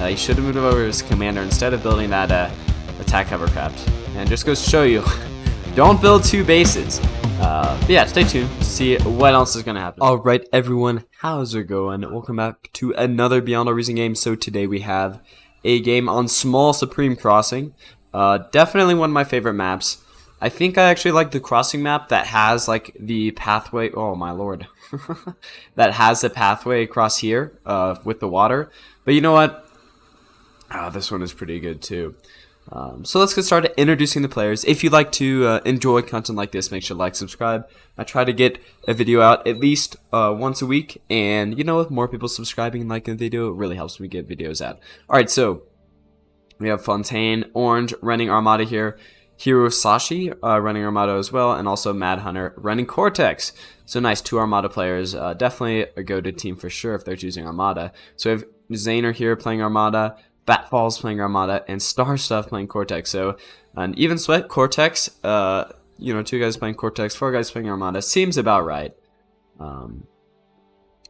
He should have moved over as commander instead of building that attack hovercraft. And just goes to show you, don't build 2 bases. But yeah, stay tuned to see what else is going to happen. Alright everyone, how's it going? Welcome back to another Beyond All Reason game. So today we have a game on Small Supreme Crossing. Definitely one of my favorite maps. I think I actually like the crossing map that has like the pathway, oh my lord, that has the pathway across here with the water. But you know what? This one is pretty good too. So let's get started introducing the players. If you'd like to enjoy content like this, make sure to like, subscribe. I try to get a video out at least once a week, and you know, with more people subscribing and liking the video, it really helps me get videos out. Alright, so we have Fontaine, Orange running Armada here, Hirosashi running Armada as well, and also Mad Hunter running Cortex. So nice, 2 Armada players. Definitely a go-to team for sure if they're choosing Armada. So we have Zaner here playing Armada, Batfalls playing Armada, and Star Stuff playing Cortex. So an even split, Cortex, you know, 2 guys playing Cortex, 4 guys playing Armada. Seems about right,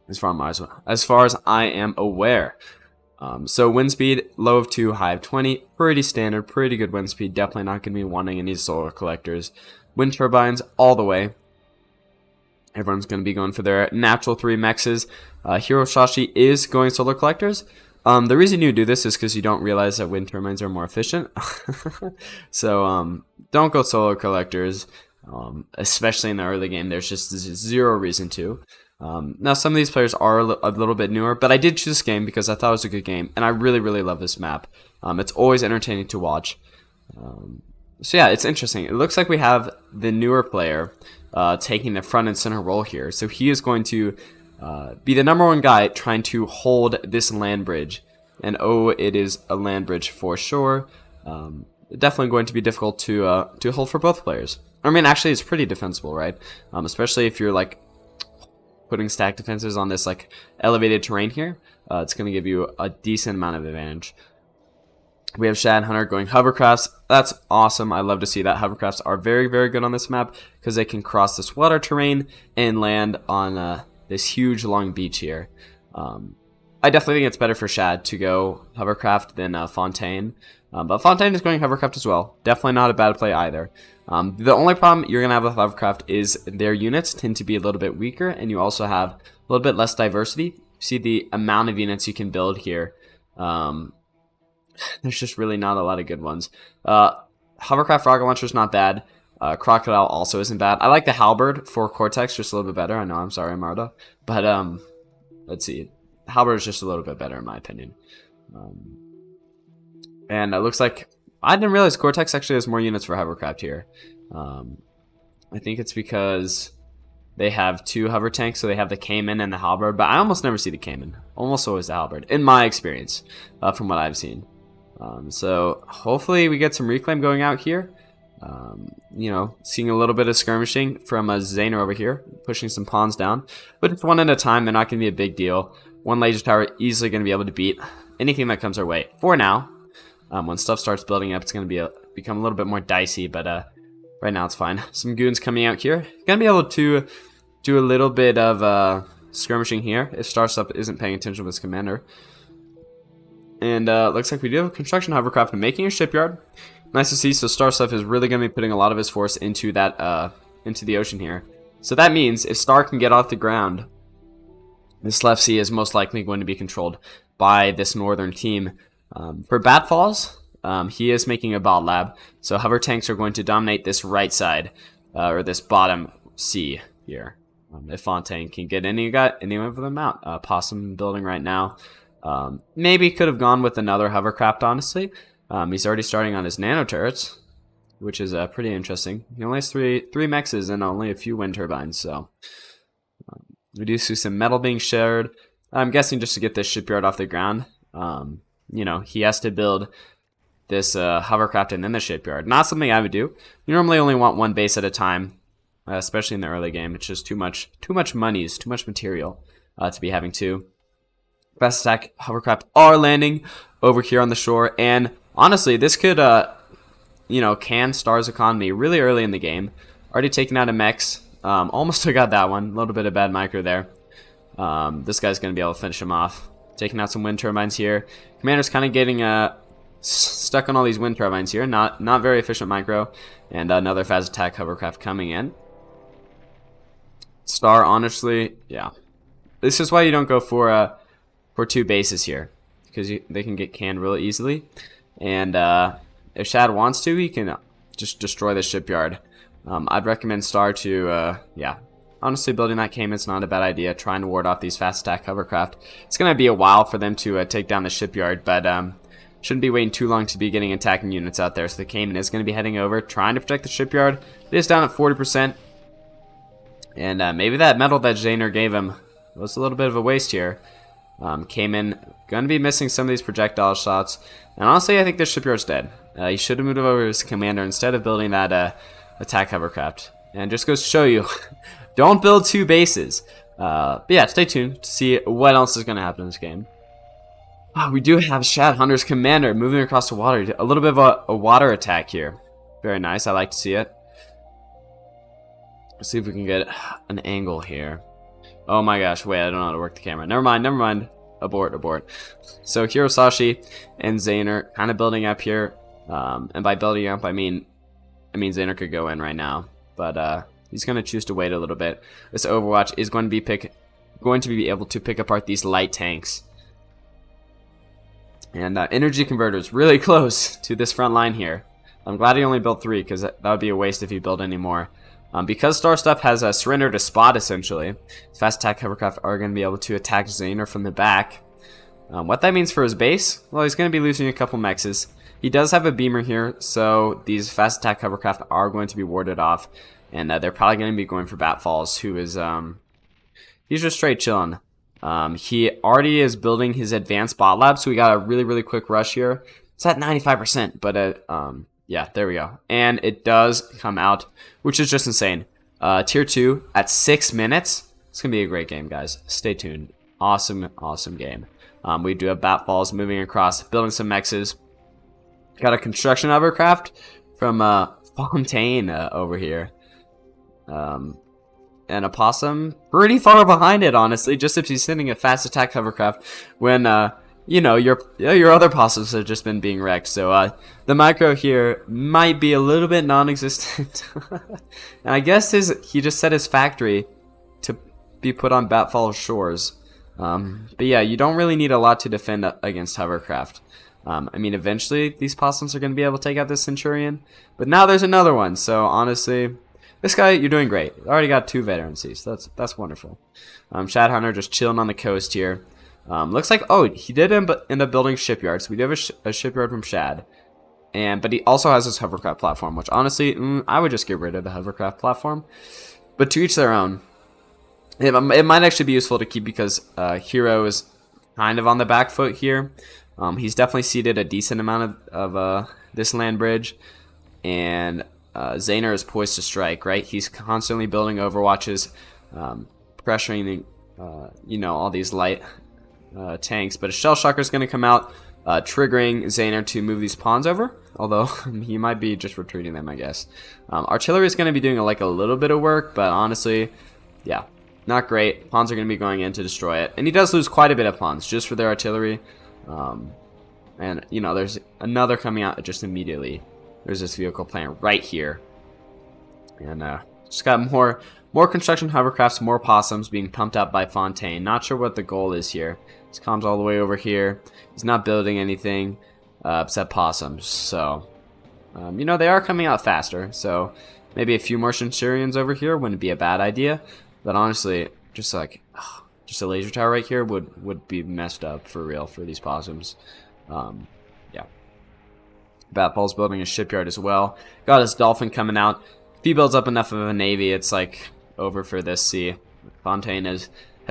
as far as I am aware. So wind speed, low of 2, high of 20, pretty standard, pretty good wind speed. Definitely not going to be wanting any solar collectors. Wind turbines all the way. Everyone's going to be going for their natural 3 mexes. Hirosashi is going solar collectors. The reason you do this is because you don't realize that wind turbines are more efficient. So don't go solar collectors, especially in the early game. There's just zero reason to. Now some of these players are a little bit newer, but I did choose this game because I thought it was a good game, and I really love this map. It's always entertaining to watch. So yeah, it's interesting. It looks like we have the newer player taking the front and center role here. So he is going to be the #1 guy trying to hold this land bridge. And oh, it is a land bridge for sure. Definitely going to be difficult to hold for both players. I mean, actually, it's pretty defensible, right? Especially if you're like putting stack defenses on this like elevated terrain here. It's going to give you a decent amount of advantage. We have Shad Hunter going hovercrafts. That's awesome. I love to see that. Hovercrafts are very good on this map because they can cross this water terrain and land on this huge long beach here. I definitely think it's better for Shad to go hovercraft than Fontaine. But Fontaine is going hovercraft as well. Definitely not a bad play either. The only problem you're going to have with hovercraft is their units tend to be a little bit weaker, and you also have a little bit less diversity. See the amount of units you can build here. There's just really not a lot of good ones. Hovercraft rocket launcher is not bad. Crocodile also isn't bad. I like the halberd for Cortex just a little bit better. I know, I'm sorry, Marta. But let's see. Halberd is just a little bit better in my opinion. And it looks like I didn't realize Cortex actually has more units for hovercraft here. I think it's because they have 2 hover tanks, so they have the Cayman and the halberd. But I almost never see the Cayman. Almost always the halberd, in my experience, from what I've seen. So hopefully we get some reclaim going out here. You know, seeing a little bit of skirmishing from a Zaner over here, pushing some pawns down. But it's one at a time, they're not going to be a big deal. 1 laser tower easily going to be able to beat anything that comes our way. For now, when stuff starts building up, it's going to become a little bit more dicey, but right now it's fine. Some goons coming out here. Going to be able to do a little bit of skirmishing here if Star Stuff isn't paying attention with his commander. And looks like we do have a construction hovercraft and making a shipyard. Nice to see. So Star Stuff is really going to be putting a lot of his force into that into the ocean here. So that means if Star can get off the ground, this left sea is most likely going to be controlled by this northern team. For Batfalls, he is making a bot lab. So hover tanks are going to dominate this right side or this bottom sea here. If Fontaine can get any of them out, Possum building right now. Maybe could have gone with another hovercraft, honestly. He's already starting on his nano turrets, which is pretty interesting. He only has three mexes and only a few wind turbines, so we do see some metal being shared. I'm guessing just to get this shipyard off the ground. You know, he has to build this hovercraft and then the shipyard. Not something I would do. You normally only want 1 base at a time, especially in the early game. It's just too much monies, too much material to be having 2. Best attack hovercraft are landing over here on the shore, and honestly, this could, you know, can Star's economy really early in the game. Already taken out a mechs. Almost took out that one. A little bit of bad micro there. This guy's going to be able to finish him off. taking out some wind turbines here. Commander's kind of getting stuck on all these wind turbines here. Not very efficient micro. And another fast attack hovercraft coming in. Star, honestly, yeah. This is why you don't go for 2 bases here, because they can get canned really easily. And if Shad wants to, he can just destroy the shipyard. I'd recommend Star to, yeah. Honestly, building that Cayman's not a bad idea. Trying to ward off these fast attack hovercraft. It's going to be a while for them to take down the shipyard, but shouldn't be waiting too long to be getting attacking units out there. So the Cayman is going to be heading over, trying to protect the shipyard. It is down at 40%. And maybe that metal that Zaner gave him was a little bit of a waste here. Cayman going to be missing some of these projectile shots. And honestly, I think this shipyard's dead. He should have moved over his commander instead of building that attack hovercraft. And just goes to show you, don't build 2 bases. But yeah, stay tuned to see what else is going to happen in this game. Oh, we do have Shad Hunter's commander moving across the water. A little bit of a water attack here. Very nice. I like to see it. Let's see if we can get an angle here. Oh my gosh, wait, I don't know how to work the camera. Never mind. Abort. So Hirosashi and Zaner kind of building up here. And by building up, I mean Zaner could go in right now. But he's going to choose to wait a little bit. This Overwatch is going to be able to pick apart these light tanks. And energy converters really close to this front line here. I'm glad he only built 3, because that would be a waste if he built any more. Because Star Stuff has surrendered a spot, essentially, fast attack hovercraft are going to be able to attack Zaner from the back. What that means for his base? Well, he's going to be losing a couple mexes. He does have a beamer here, so these fast attack hovercraft are going to be warded off. And they're probably going to be going for Batfalls, who is, he's just straight chilling. He already is building his advanced bot lab, so we got a really quick rush here. It's at 95%, but yeah, there we go. And it does come out, which is just insane. Tier 2 at 6 minutes. It's going to be a great game, guys. Stay tuned. Awesome game. We do have Batfalls moving across, building some mexes. Got a construction hovercraft from Fontaine over here. And a possum pretty far behind it, honestly, just if he's sending a fast attack hovercraft when you know, your other possums have just been being wrecked. So the micro here might be a little bit non-existent. And I guess he just set his factory to be put on Batfall shores. But yeah, you don't really need a lot to defend against hovercraft. I mean, eventually these possums are going to be able to take out this Centurion, but now there's another one. So honestly, this guy, you're doing great. Already got 2 veterancies. That's wonderful. Shad Hunter just chilling on the coast here. Looks like, oh, he did end up building shipyards. We do have a shipyard from Shad. But he also has his hovercraft platform, which honestly, I would just get rid of the hovercraft platform. But to each their own. It might actually be useful to keep because Hero is kind of on the back foot here. He's definitely ceded a decent amount of this land bridge. And Zaner is poised to strike, right? He's constantly building overwatches, pressuring you know, all these light tanks. But a shell shocker is going to come out, triggering Zaner to move these pawns over. Although he might be just retreating them, I guess. Artillery is going to be doing like a little bit of work, but honestly, yeah, not great. Pawns are going to be going in to destroy it, and he does lose quite a bit of pawns just for their artillery. And you know, there's another coming out just immediately. There's this vehicle plant right here, and just got more construction hovercrafts, more possums being pumped up by Fontaine. Not sure what the goal is here. His comm's all the way over here. He's not building anything except possums. So, you know, they are coming out faster. So maybe a few more Centurions over here wouldn't be a bad idea. But honestly, just like just a laser tower right here would be messed up for real for these possums. Yeah. Batfall's building a shipyard as well. Got his dolphin coming out. If he builds up enough of a navy, it's like over for this sea. Fontaine has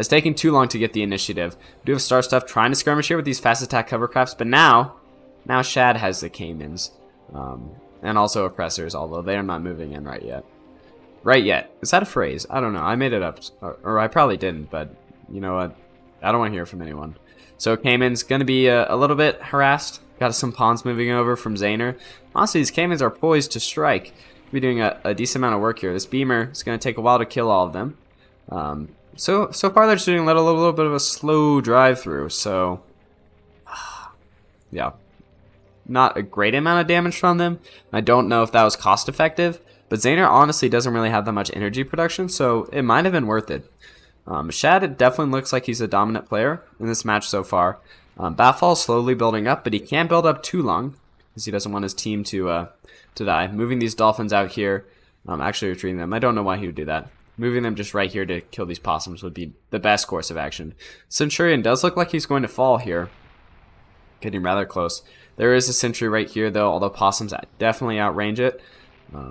taken too long to get the initiative. We do have Star Stuff trying to skirmish here with these fast attack hovercrafts, but now Shad has the Caymans. And also oppressors, although they are not moving in right yet. Right yet. Is that a phrase? I don't know. I made it up. Or I probably didn't, but you know what? I don't want to hear from anyone. So Cayman's going to be a little bit harassed. Got some pawns moving over from Zaner. Honestly, these Caymans are poised to strike. We're doing a decent amount of work here. This beamer is going to take a while to kill all of them. So far they're shooting a little bit of a slow drive through. So yeah, not a great amount of damage from them. I don't know if that was cost effective, but Zaner honestly doesn't really have that much energy production, so it might have been worth it. Shad, it definitely looks like he's a dominant player in this match so far. Batfall is slowly building up, but he can't build up too long because he doesn't want his team to die. Moving these dolphins out here, actually retreating them. I don't know why he would do that. Moving them just right here to kill these possums would be the best course of action. Centurion does look like he's going to fall here. Getting rather close. There is a sentry right here, though, although possums definitely outrange it.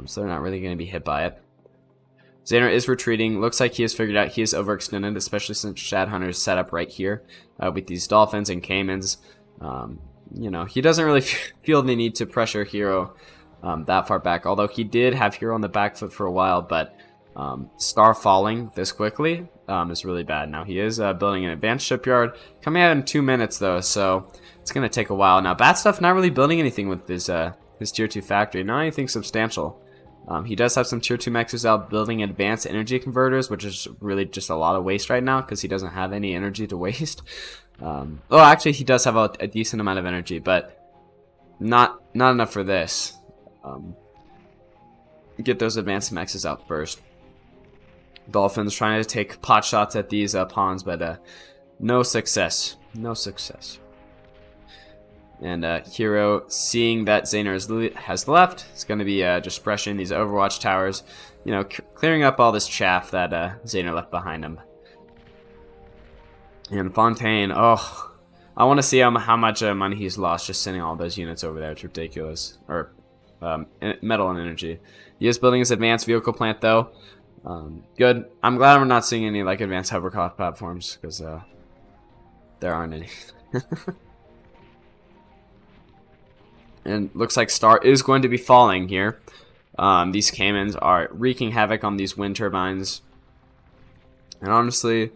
So they're not really going to be hit by it. Zaner is retreating. Looks like he has figured out he is overextended, especially since Shad Hunter is set up right here with these dolphins and caimans. You know, he doesn't really feel the need to pressure Hero that far back, although he did have Hero on the back foot for a while, but Star falling this quickly is really bad. Now, he is building an advanced shipyard. Coming out in 2 minutes, though, so it's going to take a while. Now, Bad Stuff not really building anything with his Tier 2 factory, not anything substantial. He does have some Tier 2 mechs out building advanced energy converters, which is really just a lot of waste right now because he doesn't have any energy to waste. Oh, actually, he does have a decent amount of energy, but not enough for this. Get those advanced mechs out first. Dolphins trying to take pot shots at these pawns, but no success. No success. And Hero, seeing that Zaner has left, is going to be just pressuring these Overwatch towers, you know, clearing up all this chaff that Zaner left behind him. And Fontaine, oh, I want to see how much money he's lost just sending all those units over there. It's ridiculous. Or metal and energy. He is building his advanced vehicle plant, though. Good. I'm glad we're not seeing any like advanced hovercraft platforms because there aren't any. And looks like Star is going to be falling here. These caimans are wreaking havoc on these wind turbines. And honestly,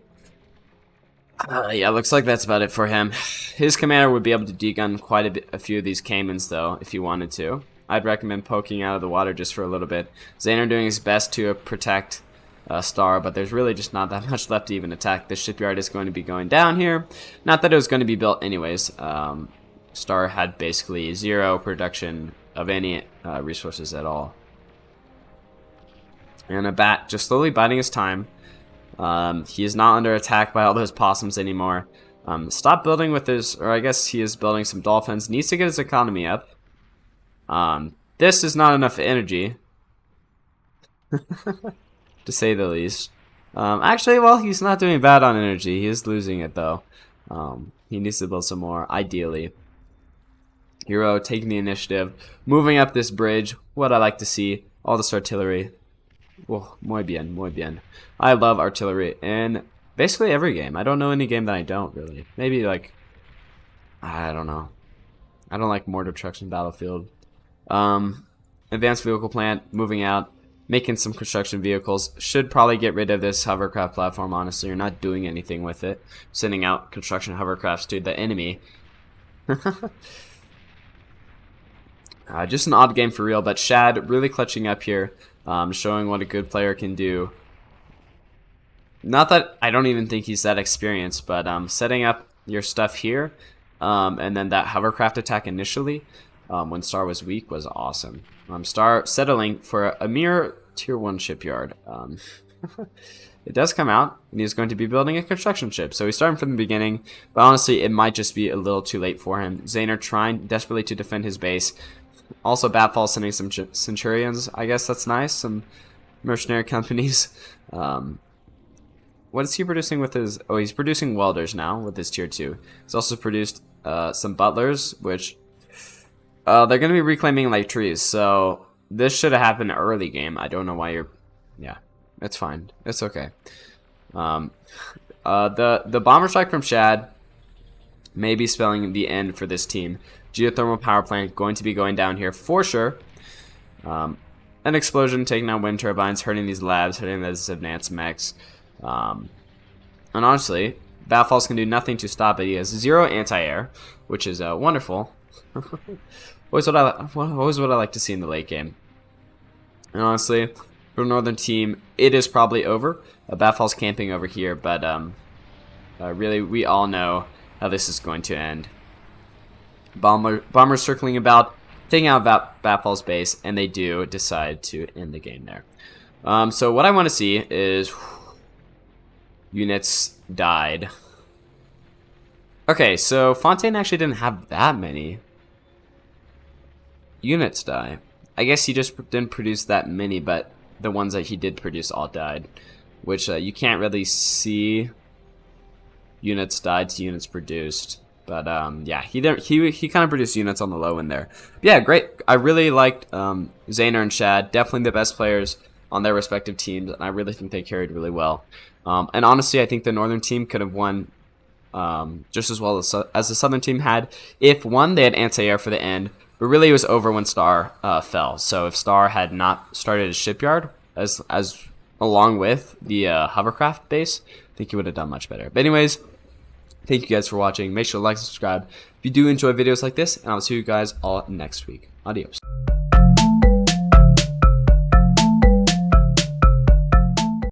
yeah, looks like that's about it for him. His commander would be able to degun quite a few of these caimans, though, if he wanted to. I'd recommend poking out of the water just for a little bit. Zaner doing his best to protect Star, but there's really just not that much left to even attack. This shipyard is going to be going down here. Not that it was going to be built anyways. Star had basically zero production of any resources at all. And a bat just slowly biding his time. He is not under attack by all those possums anymore. Stop building with his, or I guess he is building some dolphins. Needs to get his economy up. This is not enough energy, to say the least. Actually, well, he's not doing bad on energy. He is losing it, though. He needs to build some more, ideally. Hero taking the initiative, moving up this bridge. What I like to see, all this artillery. Oh, muy bien, muy bien. I love artillery in basically every game. I don't know any game that I don't, really. Maybe, like, I don't know. I don't like mortar trucks in Battlefield. Advanced vehicle plant, moving out, making some construction vehicles. Should probably get rid of this hovercraft platform, honestly. You're not doing anything with it. Sending out construction hovercrafts to the enemy. Just an odd game for real, but Shad really clutching up here, showing what a good player can do. Not that I don't even think he's that experienced, but setting up your stuff here, and then that hovercraft attack initially, when Star was weak, was awesome. Star settling for a mere Tier 1 shipyard. It does come out, and he's going to be building a construction ship. So he's starting from the beginning, but honestly, it might just be a little too late for him. Zaner trying desperately to defend his base. Also, Batfall sending some Centurions. I guess that's nice. Some mercenary companies. What is he producing with his... Oh, he's producing welders now with his Tier 2. He's also produced some butlers, which... they're going to be reclaiming like trees. So this should have happened early game. I don't know why you're... Yeah, it's fine. It's okay. The bomber strike from Shad may be spelling the end for this team. Geothermal power plant going to be going down here for sure. An explosion taking out wind turbines, hurting these labs, hurting those advanced mechs. And honestly, Batfalls can do nothing to stop it. He has 0 anti-air, which is wonderful. Always what I like to see in the late game. And honestly, for the northern team, it is probably over. Batfall's camping over here, but really, we all know how this is going to end. Bombers circling about, taking out Batfall's base, and they do decide to end the game there. So what I want to see is units died. Okay, so Fontaine actually didn't have that many units die. I guess he just didn't produce that many, but the ones that he did produce all died, which you can't really see units died to units produced. But yeah, he kind of produced units on the low end there. Yeah, great. I really liked Zaner and Shad, definitely the best players on their respective teams, and I really think they carried really well. And honestly, I think the northern team could have won just as well as the southern team had. If one, they had anti-air for the end, but really it was over when Star fell. So if Star had not started his shipyard as along with the Hovercraft base, I think he would have done much better. But anyways, thank you guys for watching. Make sure to like and subscribe if you do enjoy videos like this, and I'll see you guys all next week. Adios.